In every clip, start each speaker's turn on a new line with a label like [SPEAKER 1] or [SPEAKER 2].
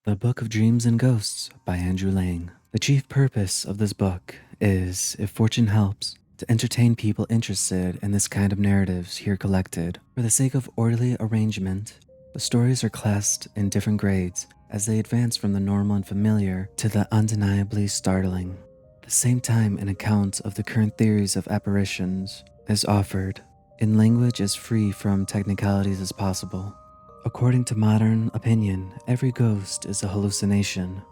[SPEAKER 1] The Book of Dreams and Ghosts by Andrew Lang. The chief purpose of this book is, if fortune helps, to entertain people interested in this kind of narratives here collected. For the sake of orderly arrangement, the stories are classed in different grades as they advance from the normal and familiar to the undeniably startling. At the same time, an account of the current theories of apparitions is offered in language as free from technicalities as possible. According to modern opinion, every ghost is a hallucination,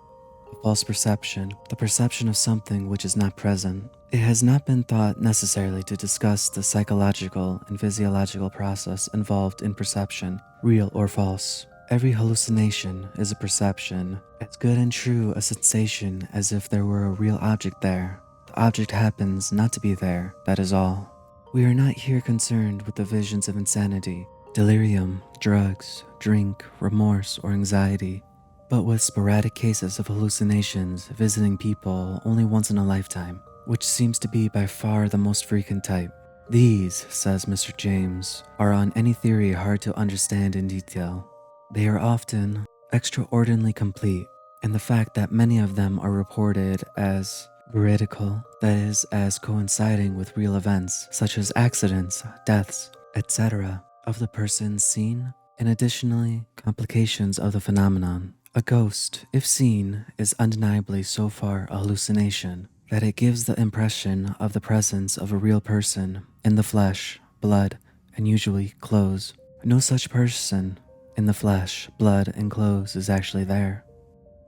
[SPEAKER 1] a false perception, the perception of something which is not present. It has not been thought necessarily to discuss the psychological and physiological process involved in perception, real or false. Every hallucination is a perception, as good and true a sensation as if there were a real object there. The object happens not to be there, that is all. We are not here concerned with the visions of insanity, delirium, drugs, drink, remorse, or anxiety, but with sporadic cases of hallucinations visiting people only once in a lifetime, which seems to be by far the most frequent type. These, says Mr. James, are on any theory hard to understand in detail. They are often extraordinarily complete, and the fact that many of them are reported as veridical, that is, as coinciding with real events such as accidents, deaths, etc., of the persons seen, and additionally complications of the phenomenon. A ghost, if seen, is undeniably so far a hallucination that it gives the impression of the presence of a real person in the flesh, blood, and usually clothes. No such person in the flesh, blood, and clothes is actually there.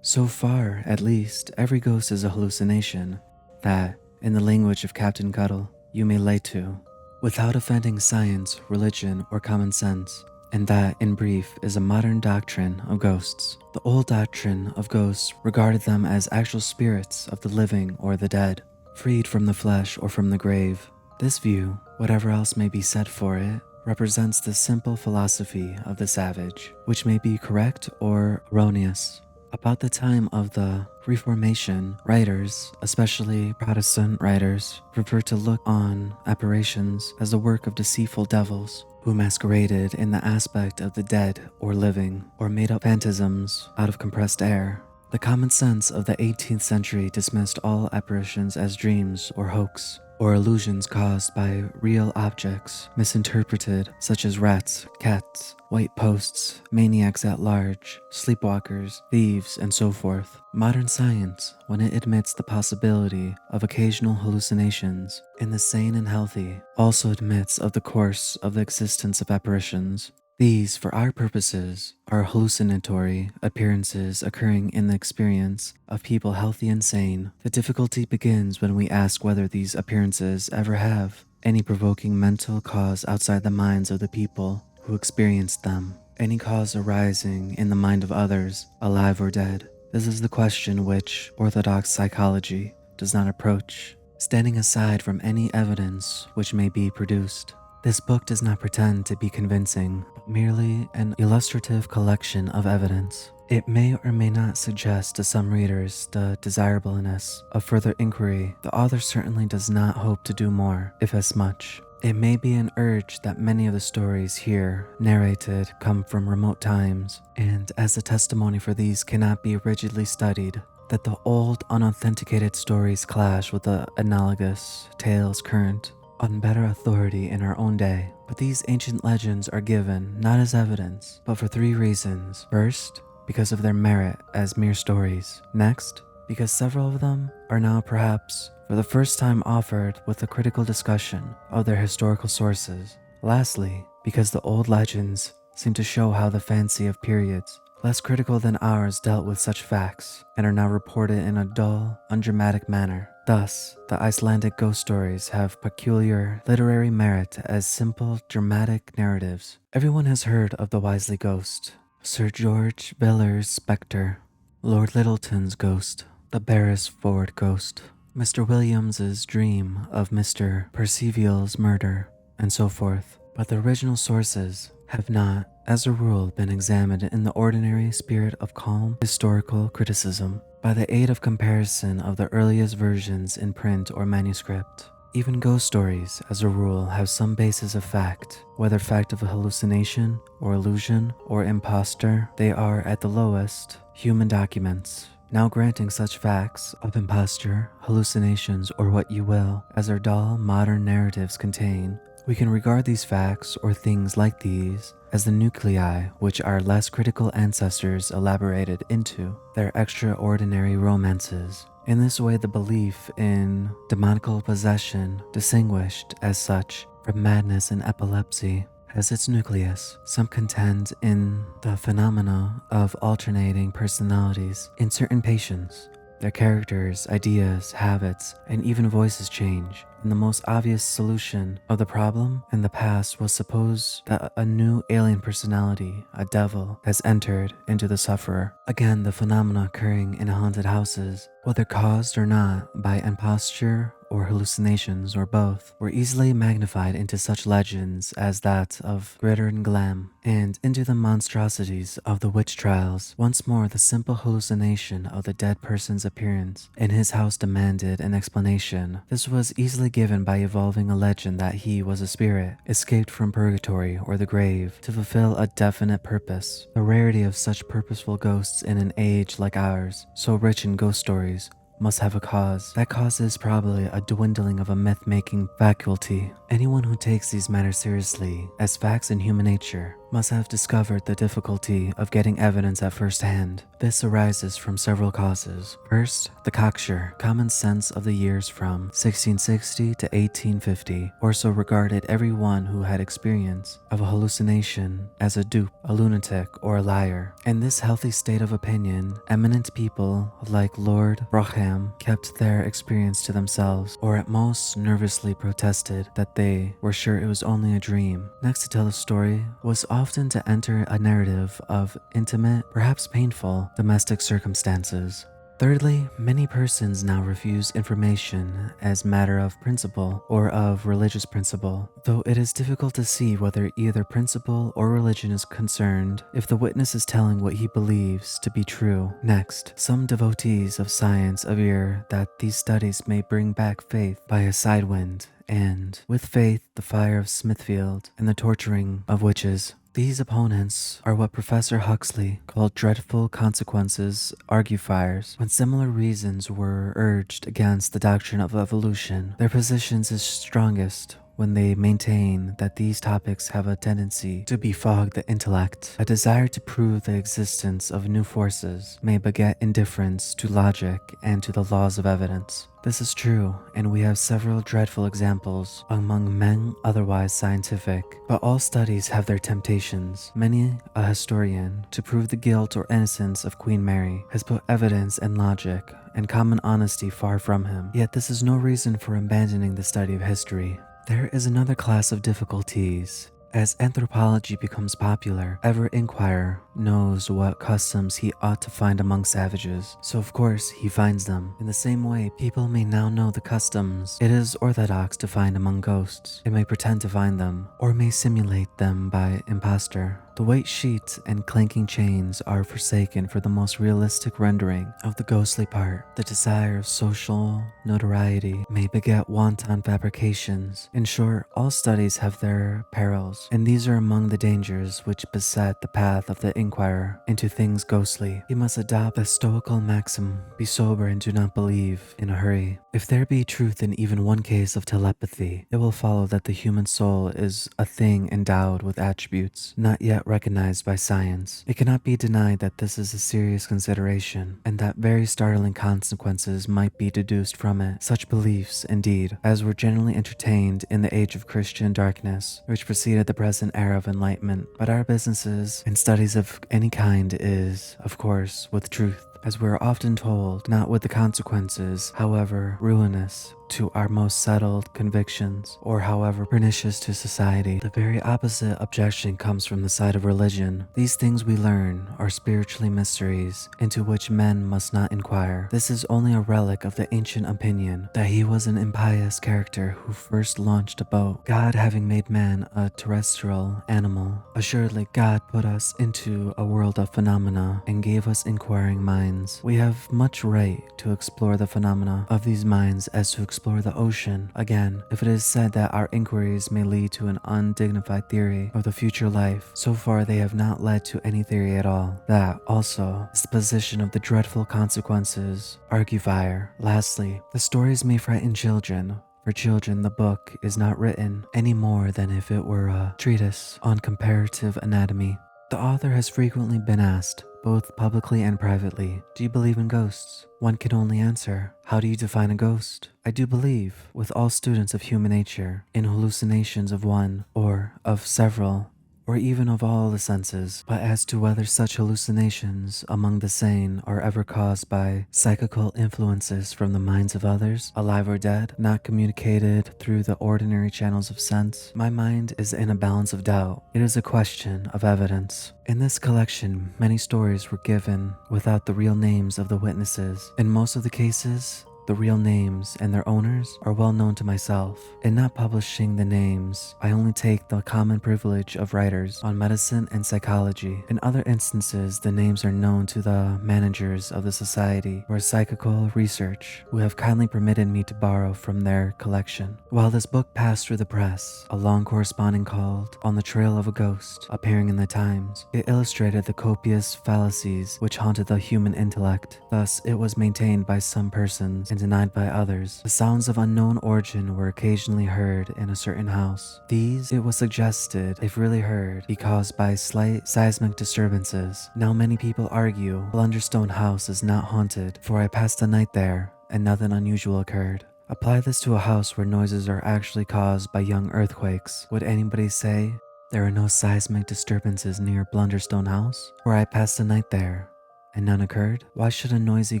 [SPEAKER 1] So far, at least, every ghost is a hallucination that, in the language of Captain Cuttle, you may lay to, without offending science, religion, or common sense, and that, in brief, is a modern doctrine of ghosts. The old doctrine of ghosts regarded them as actual spirits of the living or the dead, freed from the flesh or from the grave. This view, whatever else may be said for it, represents the simple philosophy of the savage, which may be correct or erroneous. About the time of the Reformation, writers, especially Protestant writers, preferred to look on apparitions as the work of deceitful devils who masqueraded in the aspect of the dead or living, or made up phantasms out of compressed air. The common sense of the 18th century dismissed all apparitions as dreams or hoax, or illusions caused by real objects, misinterpreted, such as rats, cats, white posts, maniacs at large, sleepwalkers, thieves, and so forth. Modern science, when it admits the possibility of occasional hallucinations in the sane and healthy, also admits of the course of the existence of apparitions. These, for our purposes, are hallucinatory appearances occurring in the experience of people healthy and sane. The difficulty begins when we ask whether these appearances ever have any provoking mental cause outside the minds of the people who experienced them, any cause arising in the mind of others, alive or dead. This is the question which orthodox psychology does not approach, standing aside from any evidence which may be produced. This book does not pretend to be convincing, but merely an illustrative collection of evidence. It may or may not suggest to some readers the desirableness of further inquiry. The author certainly does not hope to do more, if as much. It may be an urge that many of the stories here narrated come from remote times, and as the testimony for these cannot be rigidly studied, that the old, unauthenticated stories clash with the analogous tales current on better authority in our own day. But these ancient legends are given not as evidence, but for three reasons. First, because of their merit as mere stories. Next, because several of them are now perhaps for the first time offered with a critical discussion of their historical sources. Lastly, because the old legends seem to show how the fancy of periods less critical than ours dealt with such facts and are now reported in a dull, undramatic manner. Thus, the Icelandic ghost stories have peculiar literary merit as simple, dramatic narratives. Everyone has heard of the Wisley ghost, Sir George Villiers' spectre, Lord Lyttelton's ghost, the Beresford ghost, Mr. Williams's dream of Mr. Percival's murder, and so forth. But the original sources have not, as a rule, been examined in the ordinary spirit of calm historical criticism, by the aid of comparison of the earliest versions in print or manuscript. Even ghost stories, as a rule, have some basis of fact. Whether fact of a hallucination, or illusion, or impostor, they are, at the lowest, human documents. Now granting such facts of imposture, hallucinations, or what you will, as our dull modern narratives contain, we can regard these facts or things like these as the nuclei which our less critical ancestors elaborated into their extraordinary romances. In this way, the belief in demonical possession, distinguished as such from madness and epilepsy, has its nucleus. Some contend in the phenomena of alternating personalities in certain patients. Their characters, ideas, habits, and even voices change. And the most obvious solution of the problem in the past was suppose that a new alien personality, a devil, has entered into the sufferer. Again, the phenomena occurring in haunted houses, whether caused or not by imposture or hallucinations or both, were easily magnified into such legends as that of Gritter and Glam, and into the monstrosities of the witch trials. Once more, the simple hallucination of the dead person's appearance in his house demanded an explanation. This was easily given by evolving a legend that he was a spirit, escaped from purgatory or the grave, to fulfill a definite purpose. The rarity of such purposeful ghosts in an age like ours, so rich in ghost stories, must have a cause. That cause is probably a dwindling of a myth-making faculty. Anyone who takes these matters seriously as facts in human nature must have discovered the difficulty of getting evidence at first hand. This arises from several causes. First, the cocksure, common sense of the years from 1660 to 1850, or so regarded everyone who had experience of a hallucination as a dupe, a lunatic, or a liar. In this healthy state of opinion, eminent people like Lord Brougham kept their experience to themselves, or at most nervously protested that they were sure it was only a dream. Next to tell a story was often to enter a narrative of intimate, perhaps painful, domestic circumstances. Thirdly, many persons now refuse information as matter of principle or of religious principle, though it is difficult to see whether either principle or religion is concerned if the witness is telling what he believes to be true. Next, some devotees of science aver that these studies may bring back faith by a side wind, and, with faith, the fire of Smithfield and the torturing of witches. These opponents are what Professor Huxley called dreadful consequences argufiers. When similar reasons were urged against the doctrine of evolution, their positions is strongest when they maintain that these topics have a tendency to befog the intellect. A desire to prove the existence of new forces may beget indifference to logic and to the laws of evidence. This is true, and we have several dreadful examples among men otherwise scientific, but all studies have their temptations. Many a historian, to prove the guilt or innocence of Queen Mary, has put evidence and logic and common honesty far from him. Yet this is no reason for abandoning the study of history. There is another class of difficulties. As anthropology becomes popular, every inquirer knows what customs he ought to find among savages, so of course he finds them. In the same way, people may now know the customs it is orthodox to find among ghosts. It may pretend to find them, or may simulate them by imposture. The white sheets and clanking chains are forsaken for the most realistic rendering of the ghostly part. The desire of social notoriety may beget wanton fabrications. In short, all studies have their perils, and these are among the dangers which beset the path of the inquirer into things ghostly. He must adopt the stoical maxim, be sober and do not believe in a hurry. If there be truth in even one case of telepathy, it will follow that the human soul is a thing endowed with attributes not yet recognized by science. It cannot be denied that this is a serious consideration, and that very startling consequences might be deduced from it. Such beliefs, indeed, as were generally entertained in the age of Christian darkness, which preceded the present era of enlightenment. But our businesses and studies of any kind is, of course, with truth, as we are often told, not with the consequences, however ruinous to our most settled convictions, or however pernicious to society. The very opposite objection comes from the side of religion. These things we learn are spiritually mysteries into which men must not inquire. This is only a relic of the ancient opinion that he was an impious character who first launched a boat. God having made man a terrestrial animal, assuredly God put us into a world of phenomena and gave us inquiring minds. minds. We have much right to explore the phenomena of these minds as to explore the ocean. Again, if it is said that our inquiries may lead to an undignified theory of the future life, so far they have not led to any theory at all. That, also, is the position of the dreadful consequences. Argufier. Lastly, the stories may frighten children. For children, the book is not written any more than if it were a treatise on comparative anatomy. The author has frequently been asked, both publicly and privately, do you believe in ghosts? One can only answer, how do you define a ghost? I do believe, with all students of human nature, in hallucinations of one, or of several, or even of all the senses, but as to whether such hallucinations among the sane are ever caused by psychical influences from the minds of others, alive or dead, not communicated through the ordinary channels of sense, my mind is in a balance of doubt. It is a question of evidence. In this collection, many stories were given without the real names of the witnesses. In most of the cases, the real names and their owners are well known to myself. In not publishing the names, I only take the common privilege of writers on medicine and psychology. In other instances, the names are known to the managers of the Society for Psychical Research, who have kindly permitted me to borrow from their collection. While this book passed through the press, a long correspondence called On the Trail of a Ghost, appearing in the Times, it illustrated the copious fallacies which haunted the human intellect. Thus, it was maintained by some persons and denied by others. The sounds of unknown origin were occasionally heard in a certain house. These, it was suggested, if really heard, be caused by slight seismic disturbances. Now many people argue Blunderstone House is not haunted, for I passed the night there, and nothing unusual occurred. Apply this to a house where noises are actually caused by young earthquakes. Would anybody say there are no seismic disturbances near Blunderstone House? For I passed the night there, and none occurred? Why should a noisy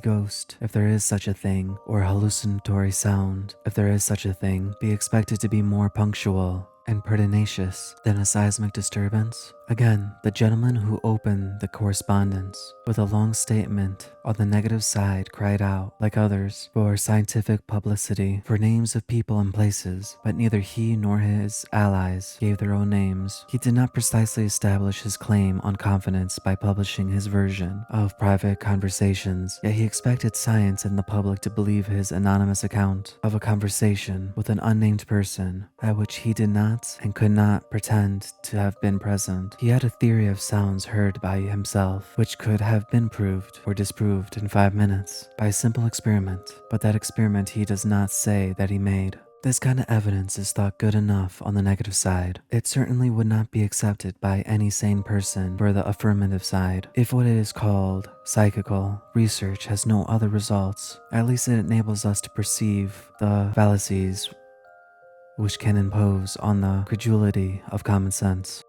[SPEAKER 1] ghost, if there is such a thing, or a hallucinatory sound, if there is such a thing, be expected to be more punctual and pertinacious than a seismic disturbance? Again, the gentleman who opened the correspondence with a long statement on the negative side cried out, like others, for scientific publicity, for names of people and places, but neither he nor his allies gave their own names. He did not precisely establish his claim on confidence by publishing his version of private conversations, yet he expected science and the public to believe his anonymous account of a conversation with an unnamed person at which he did not and could not pretend to have been present. He had a theory of sounds heard by himself, which could have been proved or disproved in 5 minutes by a simple experiment, but that experiment he does not say that he made. This kind of evidence is thought good enough on the negative side. It certainly would not be accepted by any sane person for the affirmative side. If what is called psychical research has no other results, at least it enables us to perceive the fallacies which can impose on the credulity of common sense.